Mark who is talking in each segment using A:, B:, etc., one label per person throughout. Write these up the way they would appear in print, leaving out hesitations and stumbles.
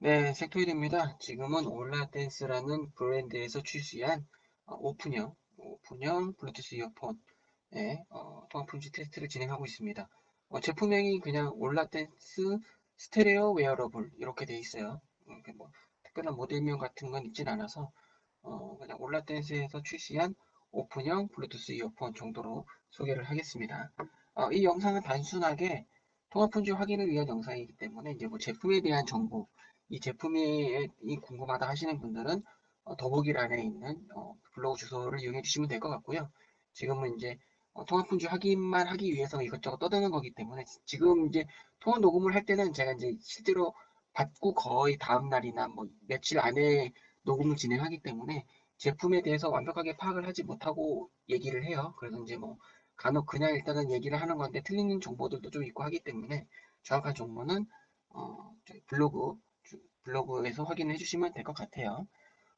A: 네, 섹토일입니다. 지금은 올라댄스라는 브랜드에서 출시한 오픈형 블루투스 이어폰 통합 품질 테스트를 진행하고 있습니다. 제품명이 그냥 올라댄스 스테레오 웨어러블 이렇게 돼 있어요. 이렇게 뭐 특별한 모델명 같은 건 있진 않아서 그냥 올라댄스에서 출시한 오픈형 블루투스 이어폰 정도로 소개를 하겠습니다. 이 영상은 단순하게 통합 품질 확인을 위한 영상이기 때문에 이제 뭐 제품에 대한 정보, 이 제품이 궁금하다 하시는 분들은 더보기란에 있는 블로그 주소를 이용해 주시면 될 것 같고요. 지금은 이제 통합 품질 확인만 하기 위해서 이것저것 떠드는 거기 때문에 지금 이제 통화 녹음을 할 때는 제가 이제 실제로 받고 거의 다음 날이나 뭐 며칠 안에 녹음을 진행하기 때문에 제품에 대해서 완벽하게 파악을 하지 못하고 얘기를 해요. 그래서 이제 뭐 간혹 그냥 일단은 얘기를 하는 건데 틀린 정보들도 좀 있고 하기 때문에 정확한 정보는 저희 블로그에서 확인해 주시면 될 것 같아요.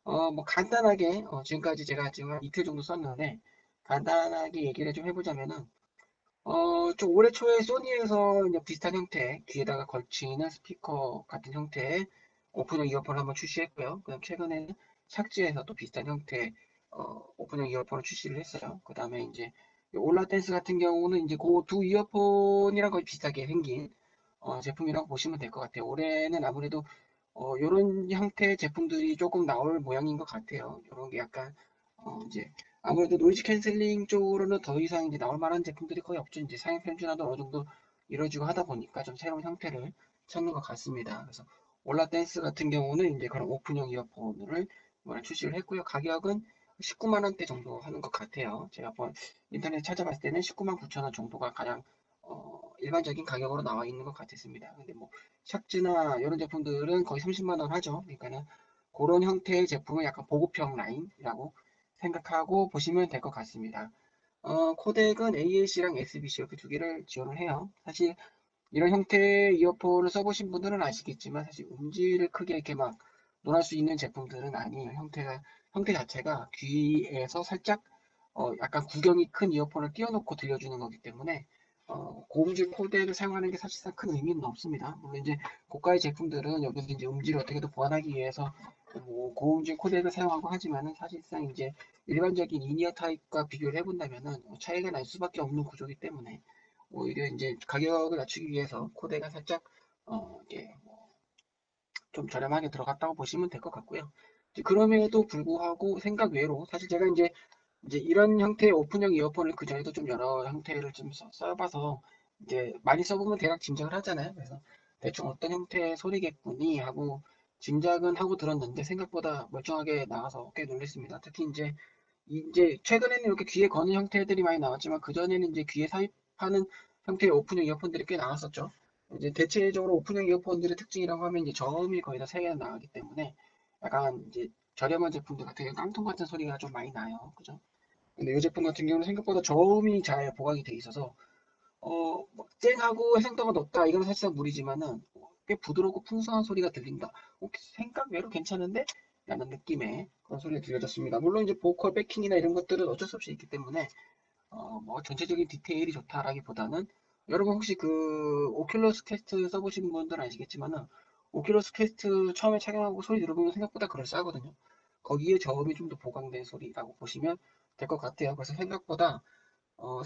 A: 뭐 간단하게 지금까지 제가 지금 한 이틀 정도 썼는데 간단하게 얘기를 좀 해보자면은 좀 올해 초에 소니에서 이제 비슷한 형태 귀에다가 걸치는 스피커 같은 형태의 오픈형 이어폰을 한번 출시했고요. 그다음 최근에는 샥지에서 또 비슷한 형태의 오픈형 이어폰을 출시를 했어요. 그다음에 이제 올라댄스 같은 경우는 이제 그 두 이어폰이랑 거의 비슷하게 생긴 제품이라고 보시면 될 것 같아요. 올해는 아무래도 요런 형태의 제품들이 조금 나올 모양인 것 같아요. 요런 게 약간 이제 아무래도 노이즈 캔슬링 쪽으로는 더 이상 이제 나올 만한 제품들이 거의 없죠. 이제 사양 평준화도 어느 정도 이루어지고 하다 보니까 좀 새로운 형태를 찾는 것 같습니다. 그래서 올라 댄스 같은 경우는 이제 그런 오픈형 이어폰을 이번에 출시를 했고요. 가격은 19만 원대 정도 하는 것 같아요. 제가 한번 인터넷 찾아봤을 때는 19만 9천 원 정도가 가장 일반적인 가격으로 나와 있는 것 같았습니다. 근데 뭐 샥즈나 이런 제품들은 거의 30만 원 하죠. 그러니까는 그런 형태의 제품은 약간 보급형 라인이라고 생각하고 보시면 될 것 같습니다. 코덱은 AAC랑 SBC 이렇게 두 개를 지원을 해요. 사실 이런 형태의 이어폰을 써보신 분들은 아시겠지만 사실 음질을 크게 이렇게 막 논할 수 있는 제품들은 아니에요. 형태 자체가 귀에서 살짝 약간 구경이 큰 이어폰을 띄워놓고 들려주는 거기 때문에 고음질 코덱을 사용하는 게 사실상 큰 의미는 없습니다. 물론 이제 고가의 제품들은 여기서 이제 음질을 어떻게든 보완하기 위해서 뭐 고음질 코덱을 사용하고 하지만은 사실상 이제 일반적인 이니어 타입과 비교를 해본다면은 차이가 날 수밖에 없는 구조이기 때문에 오히려 이제 가격을 낮추기 위해서 코덱가 살짝 이게 좀 저렴하게 들어갔다고 보시면 될 것 같고요. 그럼에도 불구하고 생각 외로 사실 제가 이제 이런 형태의 오픈형 이어폰을 그 전에도 좀 여러 형태를 좀 써봐서 이제 많이 써보면 대략 짐작을 하잖아요. 그래서 대충 어떤 형태의 소리겠구니 하고 짐작은 하고 들었는데 생각보다 멀쩡하게 나와서 꽤 놀랐습니다. 특히 이제 최근에는 이렇게 귀에 거는 형태들이 많이 나왔지만 그전에는 이제 귀에 삽입하는 형태의 오픈형 이어폰들이 꽤 나왔었죠. 이제 대체적으로 오픈형 이어폰들의 특징이라고 하면 이제 저음이 거의 다 세 개나 나가기 때문에 약간 이제 저렴한 제품들 같은 경우 깡통 같은 소리가 좀 많이 나요. 그죠? 근데 이 제품 같은 경우는 생각보다 저음이 잘 보강이 돼 있어서 뭐 쨍하고 해상도가 높다 이건 사실상 무리지만은 꽤 부드럽고 풍성한 소리가 들린다. 생각 외로 괜찮은데? 라는 느낌의 그런 소리가 들려졌습니다. 물론 이제 보컬 백킹이나 이런 것들은 어쩔 수 없이 있기 때문에 뭐 전체적인 디테일이 좋다라기보다는 여러분 혹시 그 오큘러스 퀘스트 써보신 분들은 아시겠지만은 오큘러스 퀘스트 처음에 착용하고 소리 들어보면 생각보다 그럴싸하거든요. 거기에 저음이 좀 더 보강된 소리라고 보시면 될 것 같아요. 그래서 생각보다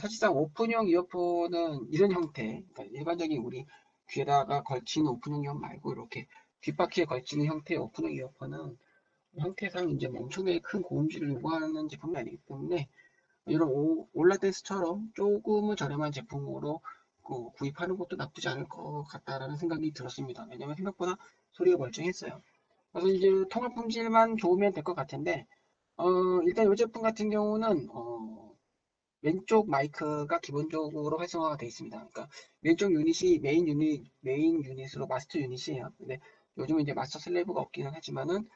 A: 사실상 오픈형 이어폰은 이런 형태, 그러니까 일반적인 우리 귀에다가 걸치는 오픈형 이어폰 말고 이렇게 귓바퀴에 걸치는 형태의 오픈형 이어폰은 형태상 이제 뭐 엄청나게 큰 고음질을 요구하는 제품이 아니기 때문에 이런 올라댄스처럼 조금은 저렴한 제품으로 구입하는 것도 나쁘지 않을 것 같다라는 생각이 들었습니다. 왜냐면 생각보다 소리가 멀쩡했어요. 그래서 이제 통합 품질만 좋으면 될 것 같은데 일단 이 제품 같은 경우는 왼쪽 마이크가 기본적으로 활성화가 되어 있습니다. 그러니까 왼쪽 유닛이 메인 유닛으로 마스터 유닛이에요. 근데 요즘은 이제 마스터 슬래브가 없기는 하지만은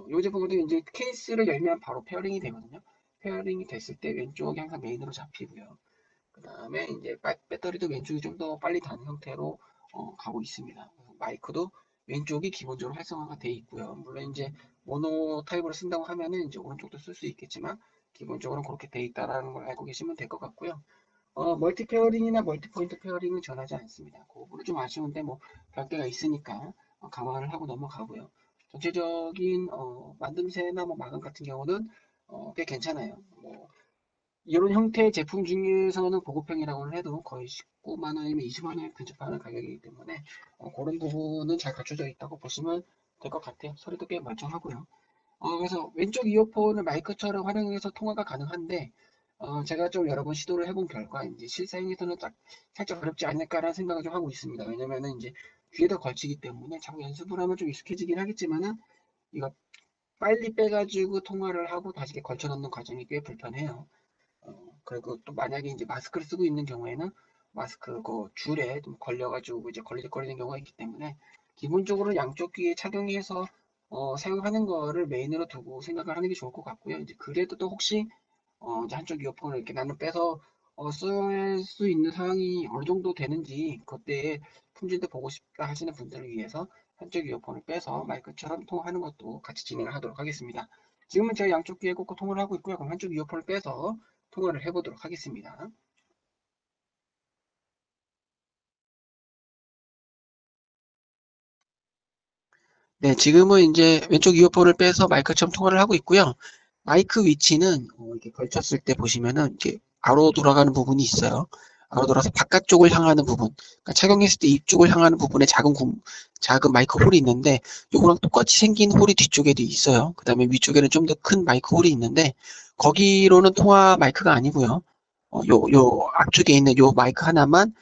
A: 이 제품도 이제 케이스를 열면 바로 페어링이 되거든요. 페어링이 됐을 때 왼쪽이 항상 메인으로 잡히고요. 그 다음에 이제 배터리도 왼쪽이 좀 더 빨리 닿는 형태로 가고 있습니다. 마이크도 왼쪽이 기본적으로 활성화가 되어 있고요. 물론 이제 모노 타입으로 쓴다고 하면은 이제 오른쪽도 쓸 수 있겠지만 기본적으로 그렇게 되어 있다라는 걸 알고 계시면 될 것 같고요. 멀티 페어링이나 멀티 포인트 페어링은 전하지 않습니다. 그 부분 좀 아쉬운데 뭐 별개가 있으니까 감안을 하고 넘어가고요. 전체적인 만듦새나 뭐 마감 같은 경우는 꽤 괜찮아요. 뭐 이런 형태의 제품 중에서는 고급형이라고는 해도 거의 19만 원이면 20만 원에 근접하는 가격이기 때문에 그런 부분은 잘 갖춰져 있다고 보시면 될 것 같아요. 소리도 꽤 멀쩡하고요. 그래서 왼쪽 이어폰을 마이크처럼 활용해서 통화가 가능한데 제가 좀 여러 번 시도를 해본 결과 이제 실사용에서는 살짝 어렵지 않을까라는 생각을 좀 하고 있습니다. 왜냐면은 이제 귀에다 걸치기 때문에 자꾸 연습을 하면 좀 익숙해지긴 하겠지만은 이거 빨리 빼가지고 통화를 하고 다시 이렇게 걸쳐 넣는 과정이 꽤 불편해요. 그리고 또 만약에 이제 마스크를 쓰고 있는 경우에는 마스크 그 줄에 좀 걸려가지고 이제 걸리적거리는 경우가 있기 때문에 기본적으로 양쪽 귀에 착용해서 사용하는 거를 메인으로 두고 생각을 하는 게 좋을 것 같고요. 이제 그래도 또 혹시 이제 한쪽 이어폰을 이렇게 나는 빼서 쓸 수 있는 상황이 어느 정도 되는지 그때 품질도 보고 싶다 하시는 분들을 위해서 한쪽 이어폰을 빼서 마이크처럼 통화하는 것도 같이 진행을 하도록 하겠습니다. 지금은 제가 양쪽 귀에 꽂고 통화를 하고 있고요. 그럼 한쪽 이어폰을 빼서 통화를 해보도록 하겠습니다. 네, 지금은 이제 왼쪽 이어폰을 빼서 마이크처럼 통화를 하고 있고요. 마이크 위치는 이렇게 걸쳤을 때 보시면은 이제 아로 돌아가는 부분이 있어요. 아로 돌아서 바깥쪽을 향하는 부분. 그러니까 착용했을 때 입쪽을 향하는 부분에 작은 마이크 홀이 있는데 요거랑 똑같이 생긴 홀이 뒤쪽에도 있어요. 그 다음에 위쪽에는 좀 더 큰 마이크 홀이 있는데 거기로는 통화 마이크가 아니고요. 요 앞쪽에 있는 요 마이크 하나만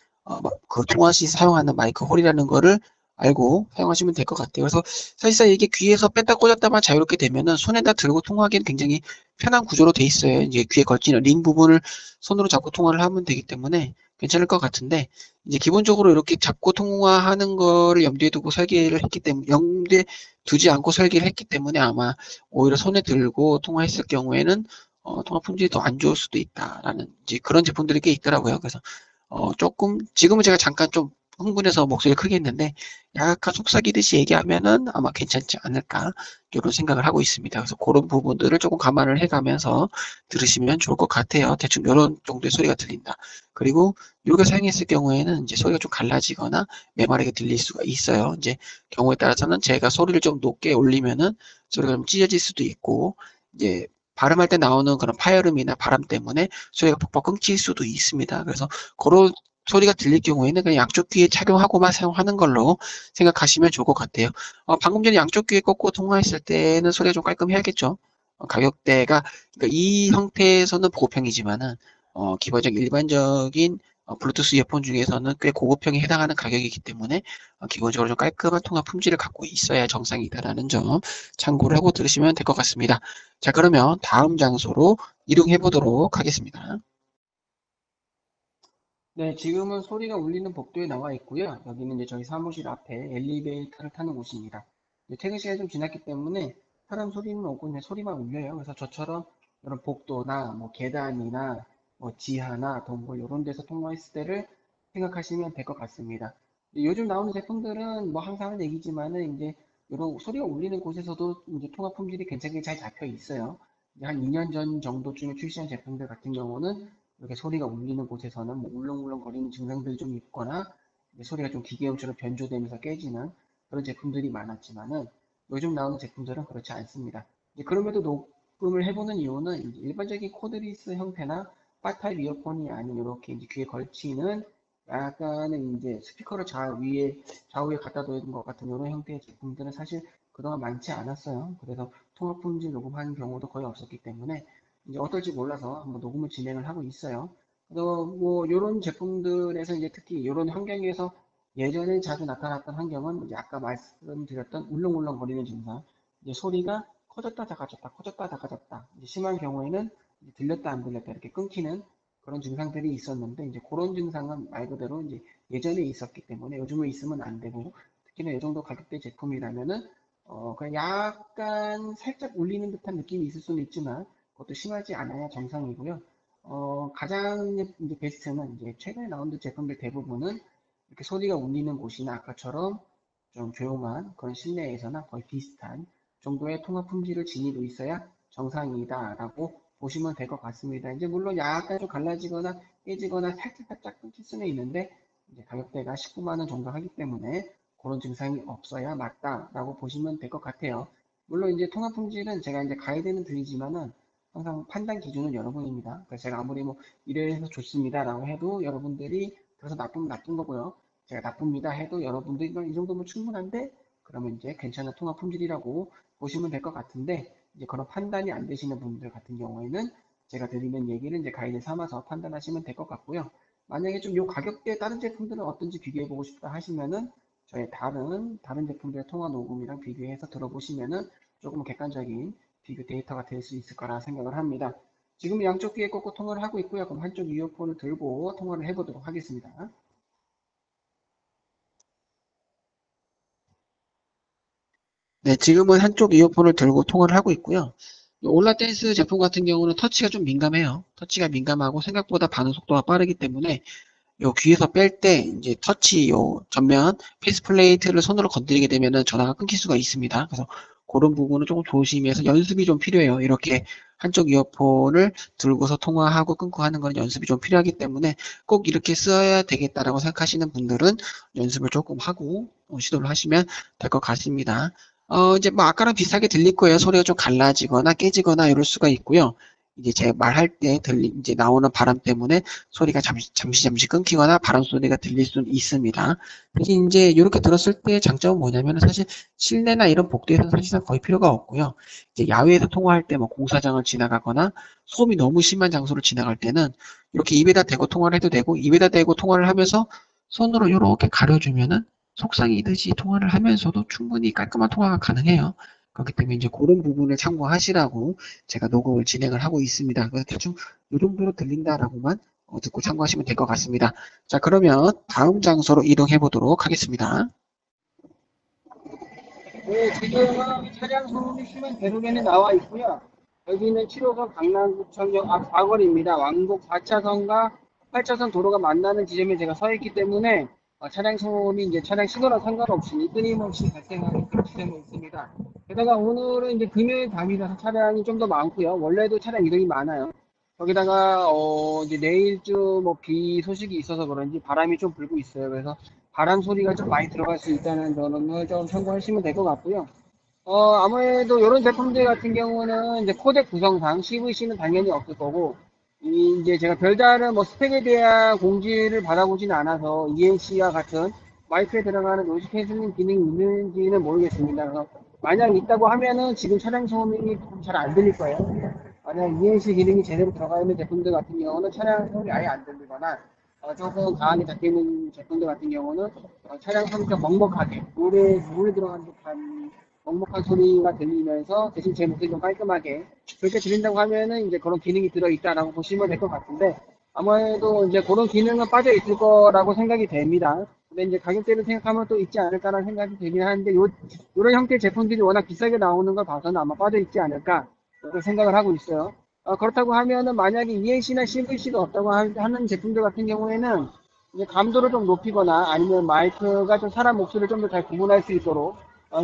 A: 그 통화 시 사용하는 마이크 홀이라는 거를 알고 사용하시면 될 것 같아요. 그래서 사실상 이게 귀에서 뺐다 꽂았다만 자유롭게 되면은 손에다 들고 통화하기는 굉장히 편한 구조로 돼 있어요. 이제 귀에 걸치는 링 부분을 손으로 잡고 통화를 하면 되기 때문에 괜찮을 것 같은데 이제 기본적으로 이렇게 잡고 통화하는 거를 염두에 두고 설계를 했기 때문에 염두에 두지 않고 설계를 했기 때문에 아마 오히려 손에 들고 통화했을 경우에는 통화 품질이 더 안 좋을 수도 있다라는 이제 그런 제품들이 꽤 있더라고요. 그래서 조금 지금은 제가 잠깐 좀 흥분해서 목소리를 크게 했는데 약간 속삭이듯이 얘기하면은 아마 괜찮지 않을까 이런 생각을 하고 있습니다. 그래서 그런 부분들을 조금 감안을 해가면서 들으시면 좋을 것 같아요. 대충 이런 정도의 소리가 들린다. 그리고 이렇게 사용했을 경우에는 이제 소리가 좀 갈라지거나 메마르게 들릴 수가 있어요. 이제 경우에 따라서는 제가 소리를 좀 높게 올리면은 소리가 좀 찢어질 수도 있고 이제 발음할 때 나오는 그런 파열음이나 바람 때문에 소리가 퍽퍽 끊길 수도 있습니다. 그래서 그런 소리가 들릴 경우에는 그냥 양쪽 귀에 착용하고만 사용하는 걸로 생각하시면 좋을 것 같아요. 방금 전에 양쪽 귀에 꽂고 통화했을 때는 소리가 좀 깔끔해야겠죠. 가격대가 그러니까 이 형태에서는 보급형이지만은 기본적 일반적인 블루투스 이어폰 중에서는 꽤 고급형에 해당하는 가격이기 때문에 기본적으로 좀 깔끔한 통화 품질을 갖고 있어야 정상이다라는 점 참고를 하고 들으시면 될 것 같습니다. 자, 그러면 다음 장소로 이동해 보도록 하겠습니다. 네, 지금은 소리가 울리는 복도에 나와 있고요. 여기는 이제 저희 사무실 앞에 엘리베이터를 타는 곳입니다. 이제 퇴근 시간이 좀 지났기 때문에 사람 소리는 없고 그냥 소리만 울려요. 그래서 저처럼 이런 복도나 뭐 계단이나 뭐 지하나 동굴 이런 데서 통화했을 때를 생각하시면 될 것 같습니다. 요즘 나오는 제품들은 뭐 항상 하는 얘기지만은 이제 이런 소리가 울리는 곳에서도 이제 통화 품질이 괜찮게 잘 잡혀 있어요. 이제 한 2년 전 정도쯤에 출시한 제품들 같은 경우는 이렇게 소리가 울리는 곳에서는 뭐 울렁울렁거리는 증상들이 좀 있거나 소리가 좀 기계음처럼 변조되면서 깨지는 그런 제품들이 많았지만은 요즘 나오는 제품들은 그렇지 않습니다. 이제 그럼에도 녹음을 해보는 이유는 이제 일반적인 코드리스 형태나 바타입 이어폰이 아닌 이렇게 이제 귀에 걸치는 약간은 이제 스피커를 좌우에 갖다 놓은 것 같은 이런 형태의 제품들은 사실 그동안 많지 않았어요. 그래서 통화 품질 녹음하는 경우도 거의 없었기 때문에 이제 어떨지 몰라서 한번 녹음을 진행을 하고 있어요. 그래서 뭐 이런 제품들에서 이제 특히 이런 환경에서 예전에 자주 나타났던 환경은 이제 아까 말씀드렸던 울렁울렁거리는 증상, 이제 소리가 커졌다 작아졌다, 커졌다 작아졌다. 이제 심한 경우에는 이제 들렸다 안 들렸다 이렇게 끊기는 그런 증상들이 있었는데 이제 그런 증상은 말 그대로 이제 예전에 있었기 때문에 요즘은 있으면 안 되고 특히나 이 정도 가격대 제품이라면은 그냥 약간 살짝 울리는 듯한 느낌이 있을 수는 있지만 그것도 심하지 않아야 정상이고요. 가장 이제 베스트는 이제 최근에 나온 제품들 대부분은 이렇게 소리가 울리는 곳이나 아까처럼 좀 조용한 그런 실내에서나 거의 비슷한 정도의 통화 품질을 지니고 있어야 정상이다라고 보시면 될 것 같습니다. 이제 물론 약간 좀 갈라지거나 깨지거나 살짝 끊길 수는 있는데 이제 가격대가 19만 원 정도 하기 때문에 그런 증상이 없어야 맞다라고 보시면 될 것 같아요. 물론 이제 통화 품질은 제가 이제 가이드는 드리지만은 항상 판단 기준은 여러분입니다. 그래서 제가 아무리 뭐 이래서 좋습니다라고 해도 여러분들이 그래서 나쁘면 나쁜 거고요. 제가 나쁩니다 해도 여러분들이 이 정도면 충분한데 그러면 이제 괜찮은 통화 품질이라고 보시면 될 것 같은데 이제 그런 판단이 안 되시는 분들 같은 경우에는 제가 드리는 얘기를 이제 가이드 삼아서 판단하시면 될 것 같고요. 만약에 좀 요 가격대에 다른 제품들은 어떤지 비교해 보고 싶다 하시면은 저희 다른 제품들의 통화 녹음이랑 비교해서 들어보시면은 조금 객관적인 비교 데이터가 될 수 있을 거라 생각을 합니다. 지금 양쪽 귀에 꽂고 통화를 하고 있고요. 그럼 한쪽 이어폰을 들고 통화를 해보도록 하겠습니다. 네, 지금은 한쪽 이어폰을 들고 통화를 하고 있고요. 올라댄스 제품 같은 경우는 터치가 좀 민감해요. 터치가 민감하고 생각보다 반응 속도가 빠르기 때문에 요 귀에서 뺄 때 이제 터치 요 전면 페이스 플레이트를 손으로 건드리게 되면은 전화가 끊길 수가 있습니다. 그래서 그런 부분은 조금 조심해서 연습이 좀 필요해요. 이렇게 한쪽 이어폰을 들고서 통화하고 끊고 하는 건 연습이 좀 필요하기 때문에 꼭 이렇게 써야 되겠다라고 생각하시는 분들은 연습을 조금 하고 시도를 하시면 될 것 같습니다. 이제 뭐 아까랑 비슷하게 들릴 거예요. 소리가 좀 갈라지거나 깨지거나 이럴 수가 있고요. 이제 제 말할 때 이제 나오는 바람 때문에 소리가 잠시 끊기거나 바람 소리가 들릴 수는 있습니다. 대신 이제 이렇게 들었을 때 장점은 뭐냐면 사실 실내나 이런 복도에서는 사실상 거의 필요가 없고요. 이제 야외에서 통화할 때 뭐 공사장을 지나가거나 소음이 너무 심한 장소를 지나갈 때는 이렇게 입에다 대고 통화를 해도 되고 입에다 대고 통화를 하면서 손으로 이렇게 가려주면은 속삭이듯이 통화를 하면서도 충분히 깔끔한 통화가 가능해요. 그렇기 때문에 이제 그런 부분을 참고하시라고 제가 녹음을 진행을 하고 있습니다. 그래서 대충 이 정도로 들린다라고만 듣고 참고하시면 될 것 같습니다. 자, 그러면 다음 장소로 이동해 보도록 하겠습니다. 네, 지금은 차량 소음이 심한 대로변에 나와 있고요. 여기는 7호선 강남구청역 앞 사거리입니다. 왕복 4차선과 8차선 도로가 만나는 지점에 제가 서 있기 때문에 차량 소음이 이제 차량 신호랑 상관없이 끊임없이 발생하는 그런 지점에 있습니다. 게다가 오늘은 이제 금요일 밤이라서 차량이 좀 더 많고요. 원래도 차량 이동이 많아요. 거기다가 이제 내일쯤 뭐 비 소식이 있어서 그런지 바람이 좀 불고 있어요. 그래서 바람 소리가 좀 많이 들어갈 수 있다는 점을 좀 참고하시면 될 것 같고요. 아무래도 이런 제품들 같은 경우는 이제 코덱 구성상 CVC는 당연히 없을 거고, 이제 제가 별다른 뭐 스펙에 대한 공지를 받아보지는 않아서 ENC와 같은 마이크에 들어가는 노이즈 캔슬링 기능이 있는지는 모르겠습니다. 그래서 만약 있다고 하면은 지금 차량 소음이 잘 안 들릴 거예요. 만약 ENC 기능이 제대로 들어가 있는 제품들 같은 경우는 차량 소음이 아예 안 들리거나 조금 강하게 잡히는 제품들 같은 경우는 차량 소음이 좀 먹먹하게 물에 들어간 듯한 먹먹한 소리가 들리면서 대신 제 목소리 좀 깔끔하게 그렇게 들린다고 하면은 이제 그런 기능이 들어있다라고 보시면 될 것 같은데 아무래도 이제 그런 기능은 빠져 있을 거라고 생각이 됩니다. 근데 이제 가격대를 생각하면 또 있지 않을까라는 생각이 들긴 하는데 요런 형태의 제품들이 워낙 비싸게 나오는 걸 봐서는 아마 빠져 있지 않을까 그렇게 생각을 하고 있어요. 그렇다고 하면은 만약에 ENC나 CVC가 없다고 하는 제품들 같은 경우에는 이제 감도를 좀 높이거나 아니면 마이크가 좀 사람 목소리를 좀 더 잘 구분할 수 있도록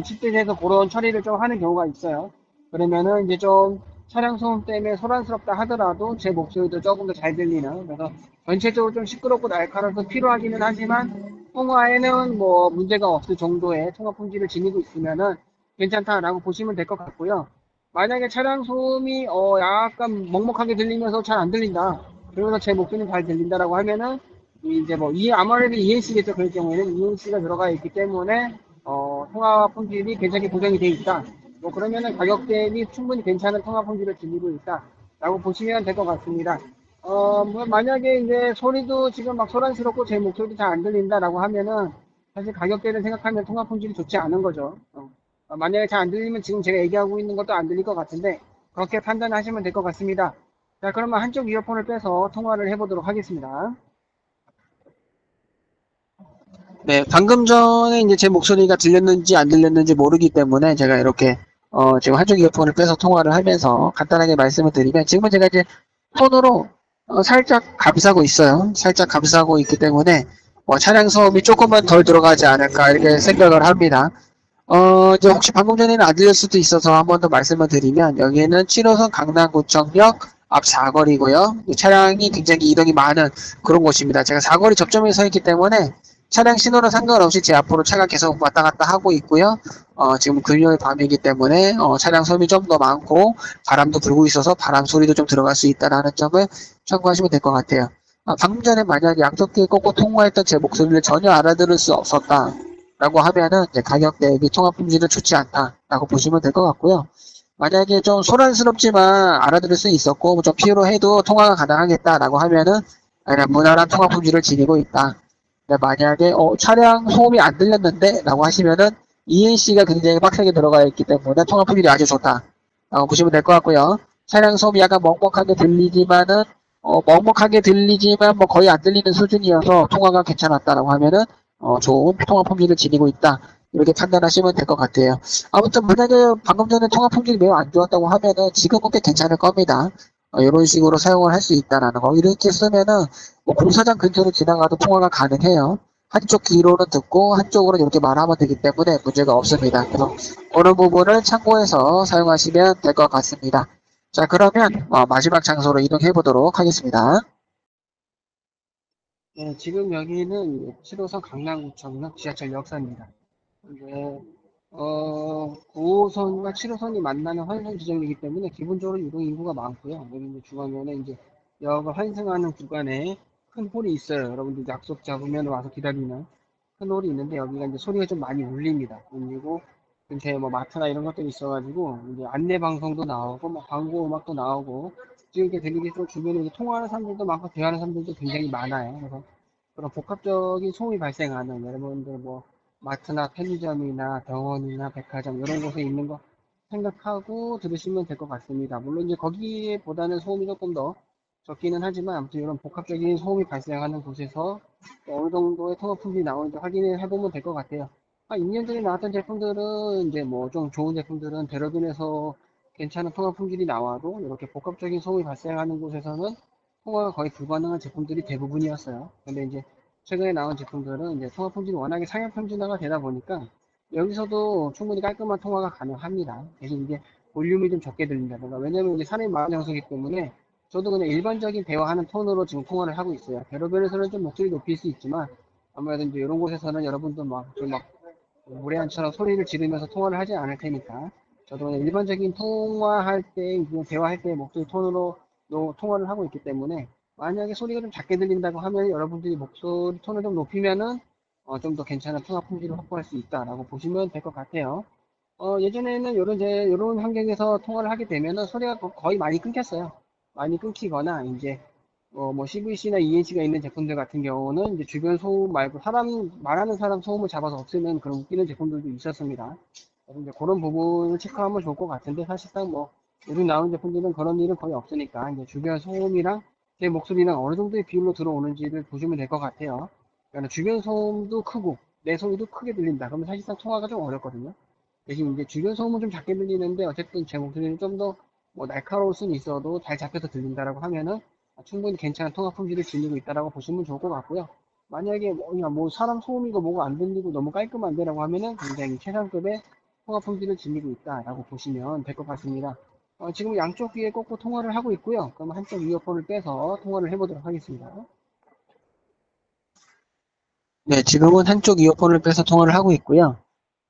A: 칩셋에서 그런 처리를 좀 하는 경우가 있어요. 그러면은 이제 좀 차량 소음 때문에 소란스럽다 하더라도 제 목소리도 조금 더 잘 들리는 그래서 전체적으로 좀 시끄럽고 날카로워서 필요하기는 하지만 통화에는 뭐 문제가 없을 정도의 통화 품질을 지니고 있으면은 괜찮다라고 보시면 될 것 같고요. 만약에 차량 소음이 약간 먹먹하게 들리면서 잘 안 들린다. 그러면서 제 목소리는 잘 들린다라고 하면은 이제 뭐 아무래도 ENC겠죠. 그럴 경우에는 ENC가 들어가 있기 때문에 통화 품질이 괜찮게 보장이 돼 있다. 뭐 그러면은 가격 대비 충분히 괜찮은 통화 품질을 지니고 있다라고 보시면 될 것 같습니다. 뭐 만약에 이제 소리도 지금 막 소란스럽고 제 목소리도 잘 안 들린다라고 하면은 사실 가격대를 생각하면 통화 품질이 좋지 않은 거죠. 만약에 잘 안 들리면 지금 제가 얘기하고 있는 것도 안 들릴 것 같은데 그렇게 판단하시면 될 것 같습니다. 자, 그러면 한쪽 이어폰을 빼서 통화를 해보도록 하겠습니다. 네, 방금 전에 이제 제 목소리가 들렸는지 안 들렸는지 모르기 때문에 제가 이렇게 지금 한쪽 이어폰을 빼서 통화를 하면서 간단하게 말씀을 드리면 지금은 제가 이제 폰으로 살짝 감싸고 있어요. 살짝 감싸고 있기 때문에 차량 소음이 조금만 덜 들어가지 않을까 이렇게 생각을 합니다. 이제 혹시 방금 전에는 안 들릴 수도 있어서 한 번 더 말씀을 드리면 여기는 7호선 강남구청역 앞 사거리고요. 차량이 굉장히 이동이 많은 그런 곳입니다. 제가 사거리 접점에 서 있기 때문에
B: 차량 신호는 상관없이 제 앞으로 차가 계속 왔다 갔다 하고 있고요. 지금 금요일 밤이기 때문에 차량 소음이 좀 더 많고 바람도 불고 있어서 바람 소리도 좀 들어갈 수 있다는 점을 참고하시면 될 것 같아요. 방금 전에 만약에 양쪽끼리 꽂고 통화했던 제 목소리를 전혀 알아들을 수 없었다 라고 하면은 이제 가격 대비 통화 품질은 좋지 않다 라고 보시면 될 것 같고요. 만약에 좀 소란스럽지만 알아들을 수 있었고 좀 피로해도 통화가 가능하겠다라고 하면은 그냥 무난한 통화 품질을 지니고 있다. 만약에 차량 소음이 안 들렸는데 라고 하시면은 ENC가 굉장히 빡세게 들어가 있기 때문에 통화 품질이 아주 좋다 라고 보시면 될 것 같고요. 차량 소음이 약간 먹먹하게 들리지만은 먹먹하게 들리지만 뭐 거의 안 들리는 수준이어서 통화가 괜찮았다라고 하면은 좋은 통화 품질을 지니고 있다 이렇게 판단하시면 될 것 같아요. 아무튼 만약에 방금 전에 통화 품질이 매우 안 좋았다고 하면은 지금은 꽤 괜찮을 겁니다. 이런 식으로 사용을 할 수 있다라는 거. 이렇게 쓰면은 뭐 공사장 근처로 지나가도 통화가 가능해요. 한쪽 귀로는 듣고 한쪽으로 이렇게 말하면 되기 때문에 문제가 없습니다. 그래서 그런 부분을 참고해서 사용하시면 될 것 같습니다. 자, 그러면 마지막 장소로 이동해 보도록 하겠습니다.
A: 네, 지금 여기는 7호선 강남구청역 지하철 역사입니다. 이제 9호선과 7호선이 만나는 환승 지점이기 때문에 기본적으로 유동 인구가 많고요. 여기 이제 중앙에는 이제 역을 환승하는 구간에 큰 홀이 있어요. 여러분들 약속 잡으면 와서 기다리는 큰 홀이 있는데 여기가 이제 소리가 좀 많이 울립니다. 울리고 근처에 뭐 마트나 이런 것들이 있어가지고 이제 안내 방송도 나오고 뭐 광고 음악도 나오고 지금 이렇게 들리기로 주변에 이제 통화하는 사람들도 많고 대화하는 사람들도 굉장히 많아요. 그래서 그런 복합적인 소음이 발생하는 여러분들 뭐 마트나 편의점이나 병원이나 백화점 이런 곳에 있는 거 생각하고 들으시면 될 것 같습니다. 물론 이제 거기보다는 소음이 조금 더 적기는 하지만 아무튼 이런 복합적인 소음이 발생하는 곳에서 어느 정도의 통화 품질이 나오는지 확인을 해보면 될 것 같아요. 2년 전에 나왔던 제품들은 이제 뭐 좀 좋은 제품들은 대로변에서 괜찮은 통화 품질이 나와도 이렇게 복합적인 소음이 발생하는 곳에서는 통화가 거의 불가능한 제품들이 대부분이었어요. 근데 이제 최근에 나온 제품들은 이제 통화 품질이 워낙에 상향 평준화가 되다 보니까 여기서도 충분히 깔끔한 통화가 가능합니다. 대신 이제 볼륨이 좀 적게 들린다든가 왜냐면 이제 사람이 많은 장소이기 때문에 저도 그냥 일반적인 대화하는 톤으로 지금 통화를 하고 있어요. 대로변에서는 좀 목소리 높일 수 있지만 아무래도 이제 이런 곳에서는 여러분도 막 무례한처럼 소리를 지르면서 통화를 하지 않을 테니까 저도 그냥 일반적인 통화할 때, 대화할 때 목소리 톤으로 통화를 하고 있기 때문에 만약에 소리가 좀 작게 들린다고 하면 여러분들이 목소리 톤을 좀 높이면은 좀 더 괜찮은 통화 품질을 확보할 수 있다라고 보시면 될 것 같아요. 예전에는 이런 환경에서 통화를 하게 되면은 소리가 거의 많이 끊겼어요. 많이 끊기거나 이제 뭐 CVC나 ENC가 있는 제품들 같은 경우는 이제 주변 소음 말고 말하는 사람 소음을 잡아서 없애는 그런 웃기는 제품들도 있었습니다. 그래서 이제 그런 부분을 체크하면 좋을 것 같은데 사실상 뭐 요즘 나오는 제품들은 그런 일은 거의 없으니까 이제 주변 소음이랑 제 목소리랑 어느 정도의 비율로 들어오는지를 보시면 될 것 같아요. 그러니까 주변 소음도 크고 내 소리도 크게 들린다. 그러면 사실상 통화가 좀 어렵거든요. 대신 이제 주변 소음은 좀 작게 들리는데 어쨌든 제 목소리는 좀 더 뭐 날카로울 수는 있어도 잘 잡혀서 들린다라고 하면은 충분히 괜찮은 통화 품질을 지니고 있다라고 보시면 좋을 것 같고요. 만약에 뭐 사람 소음이고 뭐가 안 들리고 너무 깔끔한데라고 하면은 굉장히 최상급의 통화 품질을 지니고 있다라고 보시면 될 것 같습니다. 지금 양쪽 귀에 꽂고 통화를 하고 있고요. 그럼 한쪽 이어폰을 빼서 통화를 해보도록 하겠습니다.
B: 네, 지금은 한쪽 이어폰을 빼서 통화를 하고 있고요.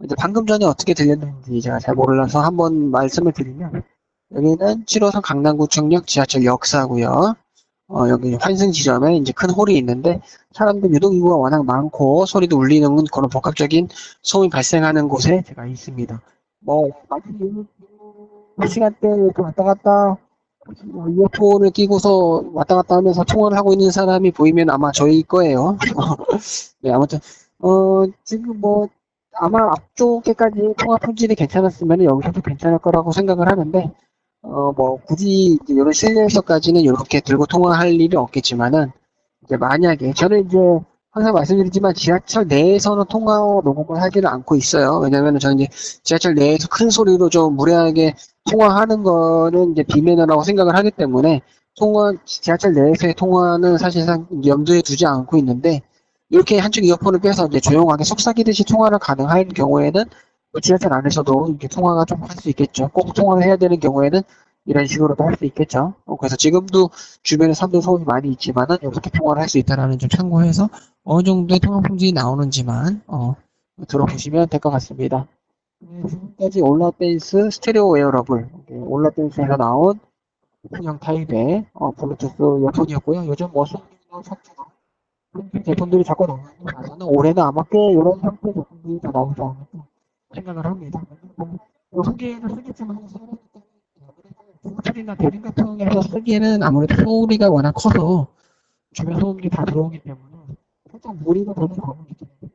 B: 이제 방금 전에 어떻게 들렸는지 제가 잘 몰라서 한번 말씀을 드리면 여기는 7호선 강남구청역 지하철 역사고요. 여기 환승 지점에 이제 큰 홀이 있는데 사람들 유동 인구가 워낙 많고 소리도 울리는 그런 복합적인 소음이 발생하는 곳에 제가 있습니다. 뭐 많은 시간대에 이렇게 왔다 갔다 이어폰을 끼고서 왔다 갔다 하면서 통화를 하고 있는 사람이 보이면 아마 저희 거예요. 네, 아무튼 지금 뭐 아마 앞쪽에까지 통화 품질이 괜찮았으면 여기서도 괜찮을 거라고 생각을 하는데 뭐 굳이 이제 이런 실내에서까지는 이렇게 들고 통화할 일이 없겠지만은 이제 만약에 저는 이제 항상 말씀드리지만 지하철 내에서는 통화 녹음을 하지는 않고 있어요. 왜냐면은 저는 이제 지하철 내에서 큰 소리로 좀 무례하게 통화하는 거는 이제 비매너라고 생각을 하기 때문에 지하철 내에서의 통화는 사실상 염두에 두지 않고 있는데 이렇게 한쪽 이어폰을 빼서 이제 조용하게 속삭이듯이 통화를 가능한 경우에는 뭐 지하철 안에서도 이렇게 통화가 좀 할 수 있겠죠. 꼭 통화를 해야 되는 경우에는 이런 식으로도 할 수 있겠죠. 그래서 지금도 주변에 사람들 소음이 많이 있지만은 이렇게 통화를 할 수 있다는 점 참고해서 어느 정도의 통화 품질이 나오는지만 들어보시면 될 것 같습니다. 지금까지 올라댄스 스테레오 웨어러블, 올라댄스에서 나온 풍형 타입의 블루투스 이어폰이었고요. 요즘 뭐 소음이나 삭제나 그런 제품들이 자꾸 나오는 거 봐서는 올해는 아마 꽤 이런 형태의 제품들이 더 나오지 않을까 생각을 합니다. 후기에는 쓰겠지만 소리나 대중교통에서 쓰기에는 아무래도 소리가 워낙 커서 주변 소음이 다 들어오기 때문에 살짝 무리가 되는 부분이 있거든요.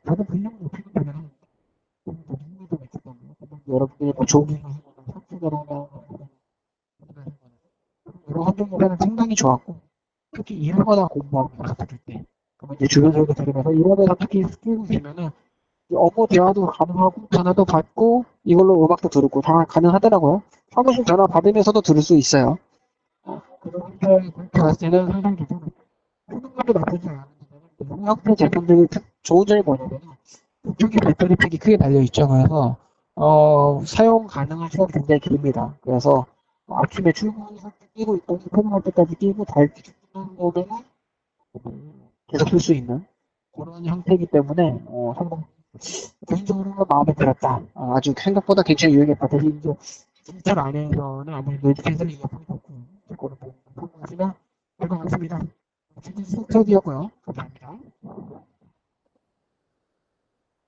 B: 저도 분량을 높이는 되면 좀더 힘이 좀 있기 때문에 여러분들이 뭐 조깅을 하거나 산책을 하거나 이런 환경에서는 상당히 좋았고 특히 일하거나 공부하거나 들을 때 그러면 이제 주변 소리도 들으면서 이러면서 특히 스킬을 들면은 업무 대화도 가능하고 전화도 받고 이걸로 음악도 들고 다 가능하더라고요. 사무실 전화 받으면서도 들을 수 있어요. 그렇게 봤을 때는 상당히 괜찮아요. 효능감도 나쁘지 않은데 형태 제품들이 좋은 점이 뭐냐면 이쪽에 배터리 팩이 크게 달려있죠. 그래서 사용 가능한 시간이 굉장히 깁니다. 그래서 아침에 출근해서 끼고 있더니 퇴근할 때까지 끼고 달기 죽는 거면 계속 쓸 수 있는 그런 형태이기 때문에 상당히 개인적으로 마음에 들었다. 아주 생각보다 굉장히 유용했다. 대신 이제 디지털 안에서는 아무래도 노이즈 캔슬링이 좋고 그거를 보시면 될 것 같습니다. 스터디였고요.